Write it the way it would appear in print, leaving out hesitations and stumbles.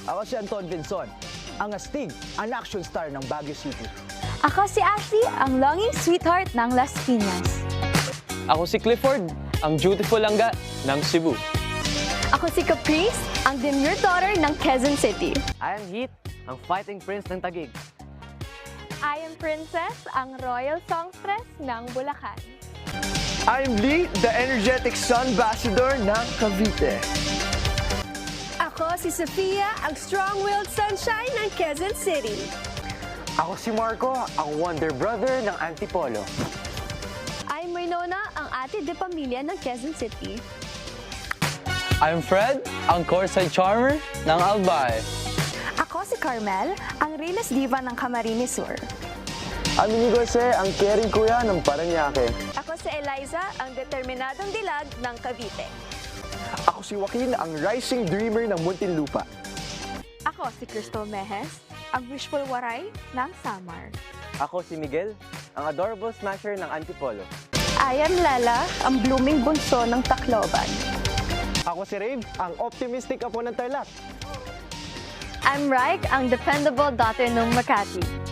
Ako si Anton Vinson, ang astig, ang action star ng Baguio City. Ako si Ashley, ang longing sweetheart ng Las Piñas. Ako si Clifford, ang dutiful langga ng Cebu. Ako si Caprice, ang demure daughter ng Quezon City. I am Heat, ang fighting prince ng Taguig. I am Princess, ang royal songstress ng Bulacan. I'm Lee, the energetic sun ambassador ng Cavite. Ako si Sofia, ang strong-willed sunshine ng Quezon City. Ako si Marco, ang wonder brother ng Antipolo. I'm Winona, ang ate de pamilya ng Quezon City. I'm Fred, ang courtside charmer ng Albay. Ako si Carmel, ang realest diva ng Camarines Sur. I'm Inigo Jose, ang caring kuya ng Paranaque. Ako si Eliza, ang determinadong dilag ng Cavite. Ako si Joaquin, ang rising dreamer ng Muntinlupa. Ako si Crystal Mejes, ang wishful waray ng Samar. Ako si Miguel, ang adorable smasher ng Antipolo. I am Lala, ang blooming bunso ng Tacloban. Ako si Rave, ang optimistic apo ng Tarlac. I'm Raik, ang dependable daughter ng Makati.